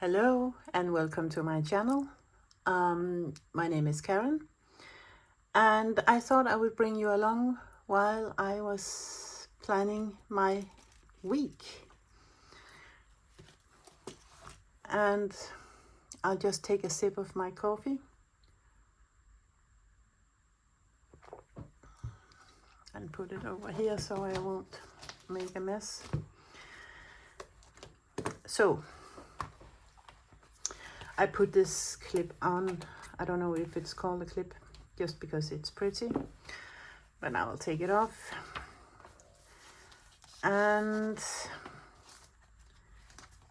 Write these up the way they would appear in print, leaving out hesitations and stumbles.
Hello and welcome to my channel. My name is Karen, and I thought I would bring you along while I was planning my week. And I'll just take a sip of my coffee and put it over here so I won't make a mess. So I put this clip on. I don't know if it's called a clip just because it's pretty, but now I'll take it off. And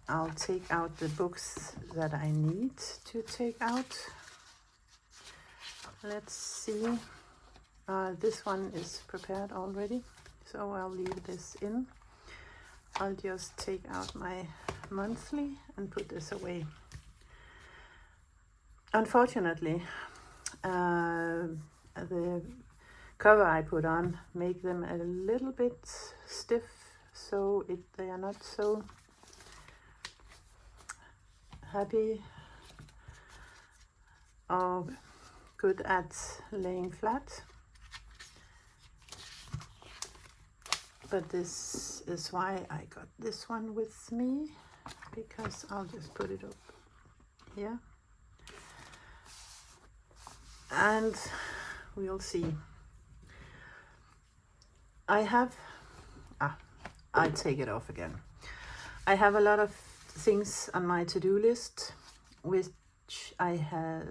I'll take out the books that I need to take out. Let's see. This one is prepared already, so I'll leave this in. I'll just take out my monthly and put this away. Unfortunately, the cover I put on make them a little bit stiff, so they are not so happy or good at laying flat. But this is why I got this one with me, because I'll just put it up here and we'll see. I take it off again. I have a lot of things on my to-do list which I have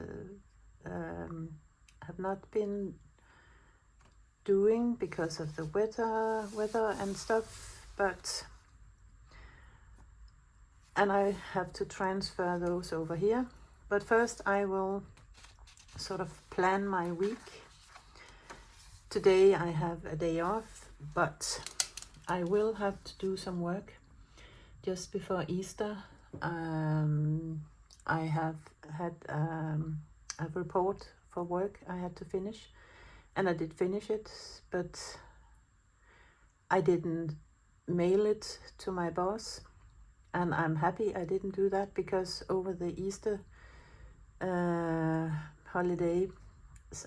not been doing because of the weather and stuff, and I have to transfer those over here. But first I will sort of plan my week. Today I have a day off, but I will have to do some work just before Easter. I have had a report for work I had to finish, and I did finish it, but I didn't mail it to my boss, and I'm happy I didn't do that, because over the Easter holiday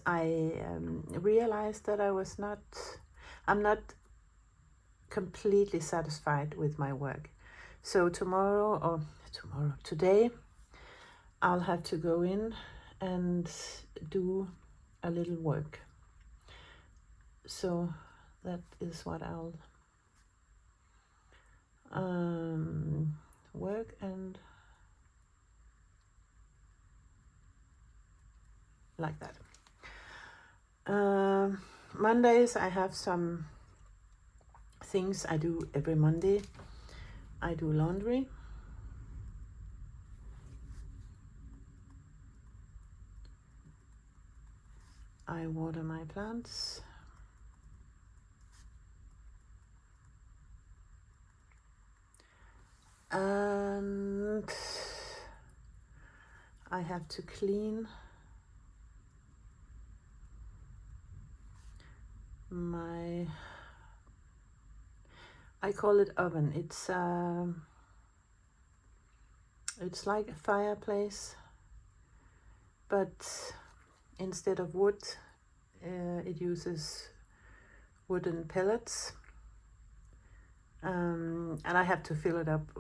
I realized that I'm not completely satisfied with my work. So today I'll have to go in and do a little work. So that is what I'll work and like that. Mondays I have some things I do every Monday. I do laundry. I water my plants. And I have to clean my, I call it oven. It's like a fireplace, but instead of wood, it uses wooden pellets. And I have to fill it up.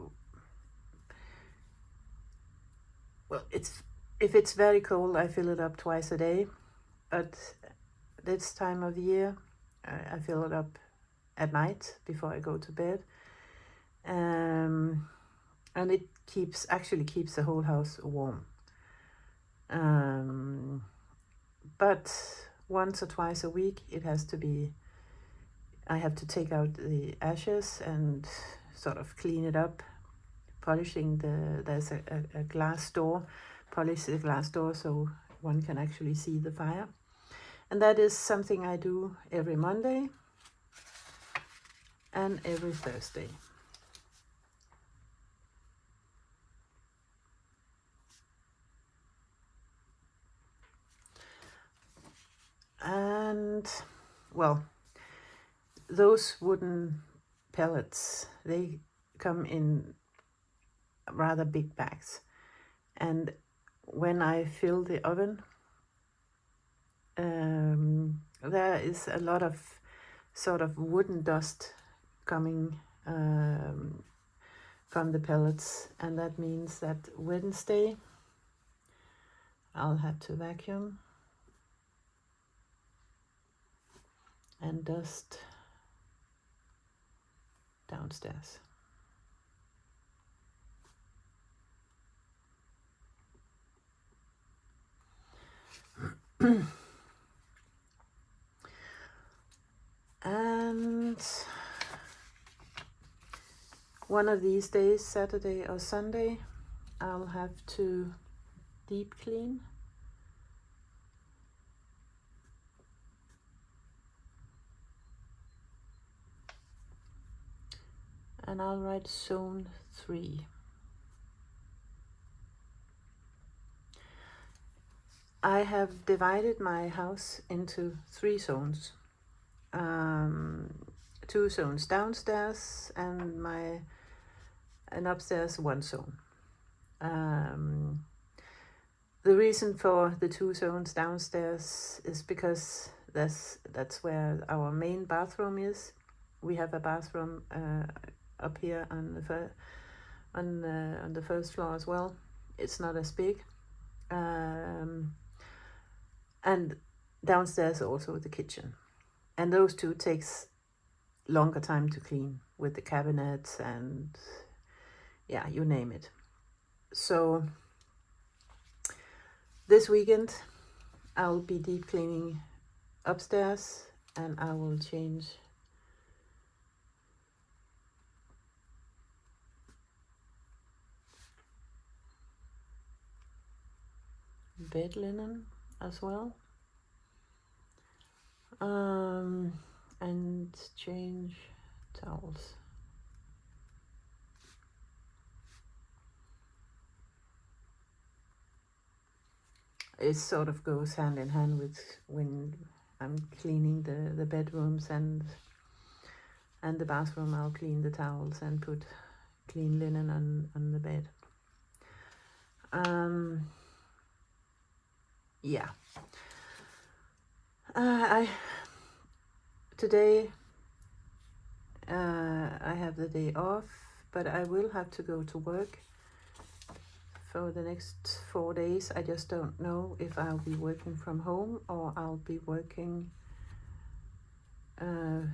Well, if it's very cold, I fill it up twice a day, but this time of year I fill it up at night before I go to bed, and it actually keeps the whole house warm. But once or twice a week I have to take out the ashes and sort of clean it up, polishing there's a glass door, polish the glass door so one can actually see the fire. And that is something I do every Monday and every Thursday. And well, those wooden pellets, they come in rather big bags. And when I fill the oven, there is a lot of sort of wooden dust coming from the pellets, and that means that Wednesday I'll have to vacuum and dust downstairs. And one of these days, Saturday or Sunday, I'll have to deep clean. And I'll write zone 3. I have divided my house into 3 zones. 2 zones downstairs and upstairs 1 zone. The reason for the 2 zones downstairs is because that's where our main bathroom is. We have a bathroom up here on the first floor as well. It's not as big. And downstairs also the kitchen. And those 2 takes longer time to clean with the cabinets and yeah, you name it. So this weekend I'll be deep cleaning upstairs, and I will change bed linen as well, and change towels. It sort of goes hand in hand with when I'm cleaning the bedrooms and the bathroom. I'll clean the towels and put clean linen on the bed. Yeah. Today I have the day off, but I will have to go to work for the next 4 days. I just don't know if I'll be working from home or I'll be working in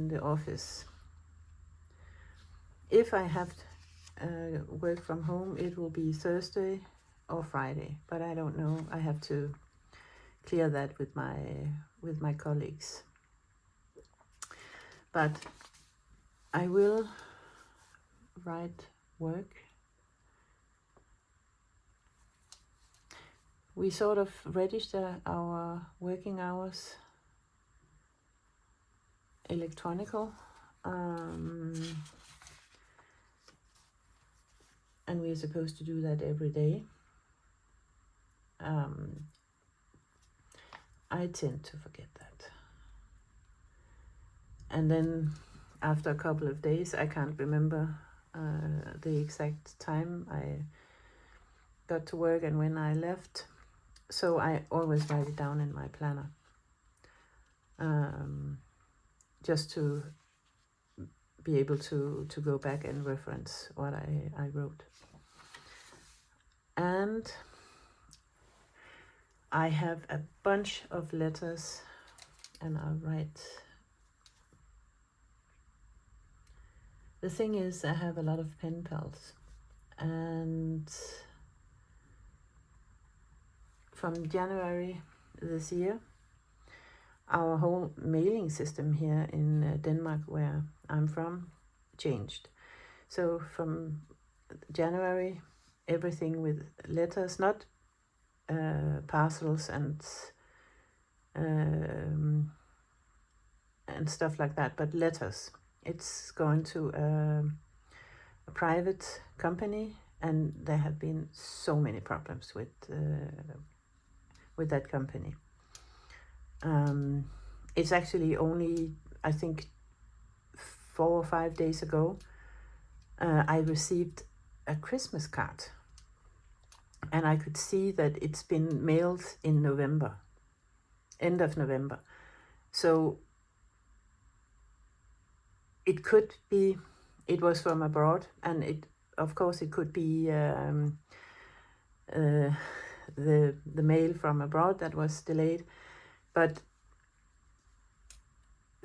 the office. If I have work from home, it will be Thursday or Friday, but I don't know. I have to clear that with my colleagues. But I will write work. We sort of register our working hours electronical, and we're supposed to do that every day. I tend to forget that. And then after a couple of days, I can't remember the exact time I got to work and when I left. So I always write it down in my planner, just to be able to go back and reference what I wrote. And I have a bunch of letters, and I'll write. The thing is, I have a lot of pen pals, and from January this year, our whole mailing system here in Denmark, where I'm from, changed. So from January, everything with letters, not parcels and stuff like that, but letters. It's going to a private company, and there have been so many problems with that company. It's actually only, I think, 4 or 5 days ago, I received a Christmas card and I could see that it's been mailed in November, end of November. So it could be, it was from abroad, and of course it could be the mail from abroad that was delayed. But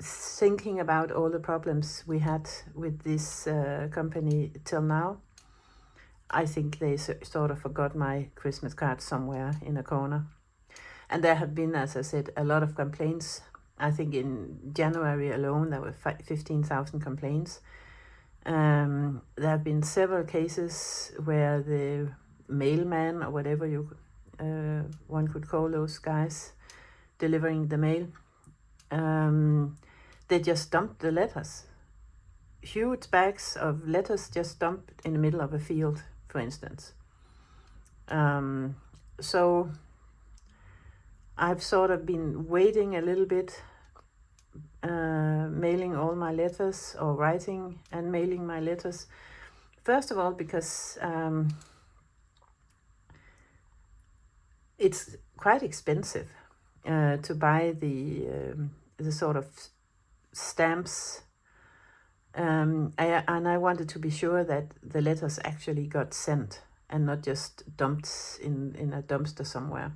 thinking about all the problems we had with this company till now, I think they sort of forgot my Christmas card somewhere in a corner. And there have been, as I said, a lot of complaints. I think in January alone there were 15,000 complaints. There have been several cases where the mailman, or whatever one could call those guys delivering the mail, they just dumped the letters. Huge bags of letters just dumped in the middle of a field, for instance. So I've sort of been waiting a little bit, mailing all my letters, or writing and mailing my letters. First of all, because it's quite expensive to buy the sort of stamps, and I wanted to be sure that the letters actually got sent and not just dumped in a dumpster somewhere.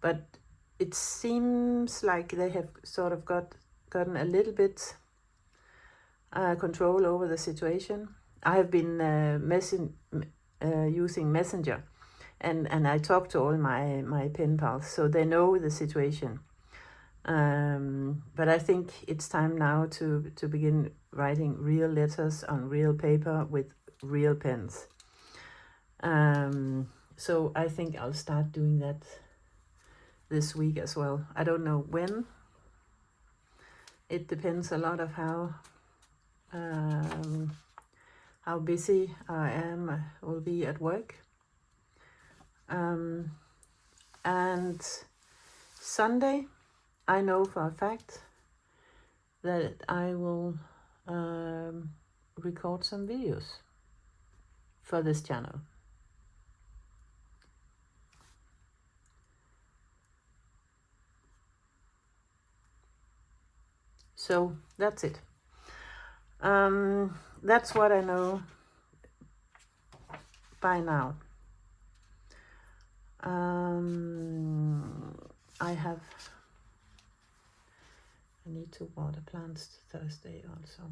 But it seems like they have sort of gotten a little bit control over the situation. I have been using Messenger, and I talk to all my pen pals, so they know the situation. But I think it's time now to begin writing real letters on real paper with real pens. So I think I'll start doing that this week as well. I don't know when. It depends a lot of how busy I will be at work. And Sunday, I know for a fact that I will record some videos for this channel. So that's it. That's what I know by now. I need to water plants Thursday also.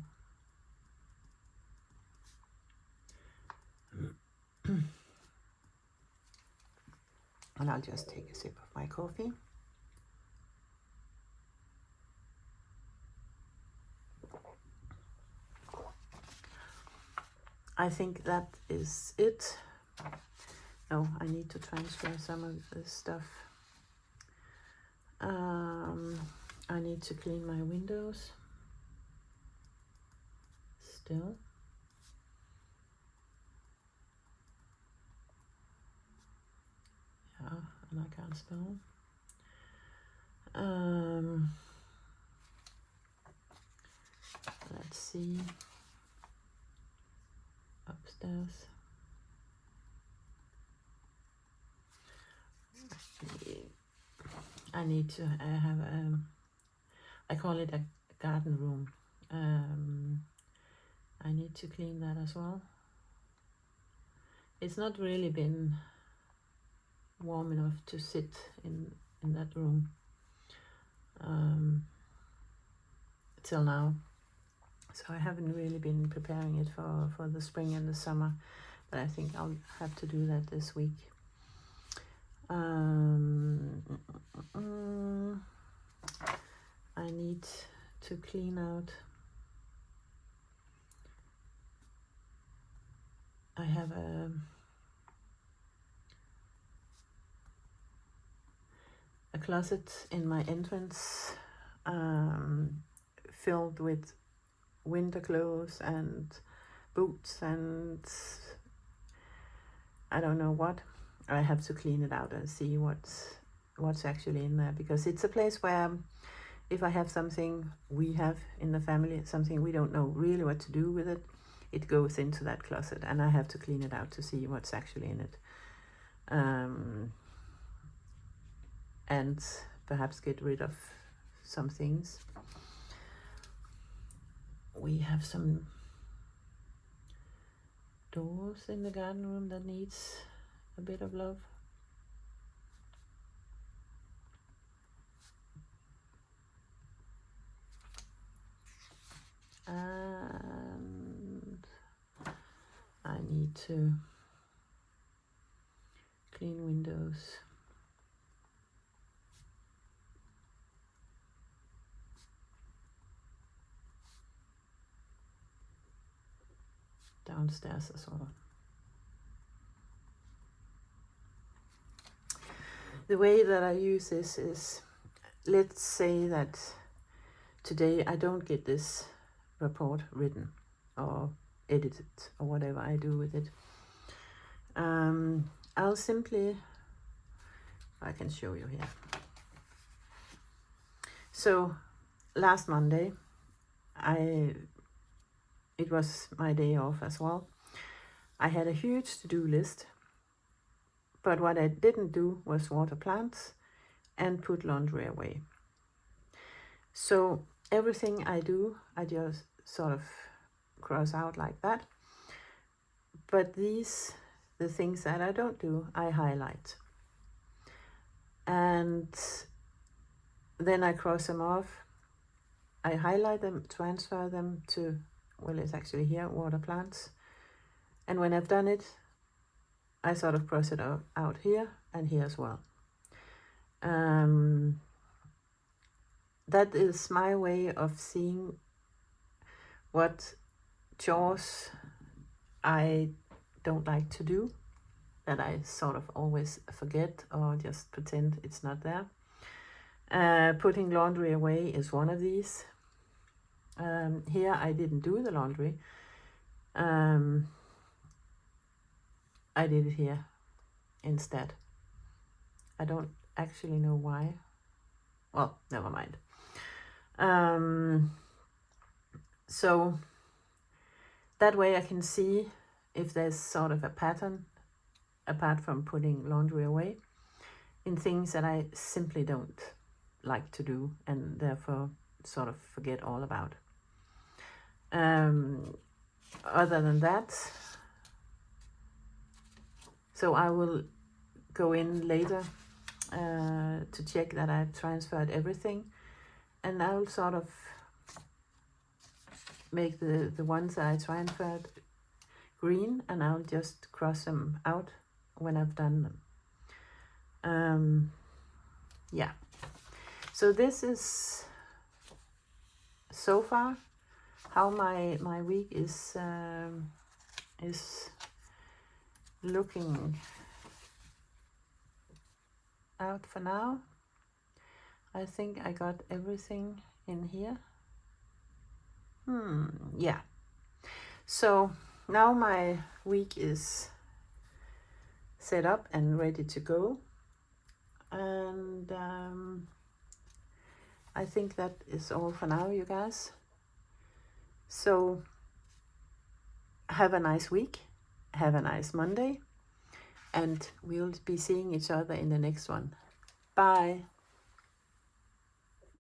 And I'll just take a sip of my coffee. I think that is it. Oh, I need to transfer some of this stuff. I need to clean my windows still. Yeah, and I can't spell. Let's see. Upstairs. I need to have I call it a garden room. I need to clean that as well. It's not really been warm enough to sit in that room till now. So I haven't really been preparing it for the spring and the summer, but I think I'll have to do that this week. I need to clean out. I have a closet in my entrance filled with winter clothes and boots and I don't know what. I have to clean it out and see what's actually in there, because it's a place where if I have something we have in the family, something we don't know really what to do with it, it goes into that closet and I have to clean it out to see what's actually in it. and perhaps get rid of some things. We have some doors in the garden room that needs a bit of love. And I need to clean windows. Downstairs as well. The way that I use this is, let's say that today I don't get this report written or edited or whatever I do with it. I'll simply, I can show you here. So last Monday, it was my day off as well. I had a huge to-do list, but what I didn't do was water plants and put laundry away. So everything I do, I just sort of cross out like that. But the things that I don't do, I highlight. And then I cross them off. I highlight them, transfer them to, well, it's actually here, water plants. And when I've done it, I sort of cross it out here and here as well. That is my way of seeing what chores I don't like to do, that I sort of always forget or just pretend it's not there. Putting laundry away is one of these. Here I didn't do the laundry. I did it here instead. I don't actually know why. Well, never mind. So that way I can see if there's sort of a pattern, apart from putting laundry away, in things that I simply don't like to do and therefore sort of forget all about. Other than that, so I will go in later to check that I've transferred everything, and I'll sort of make the ones that I transferred green, and I'll just cross them out when I've done them. Yeah, so this is so far how my week is looking out for now. I think I got everything in here. Yeah. So now my week is set up and ready to go. And I think that is all for now, you guys. So have a nice week. Have a nice Monday. And we'll be seeing each other in the next one. Bye.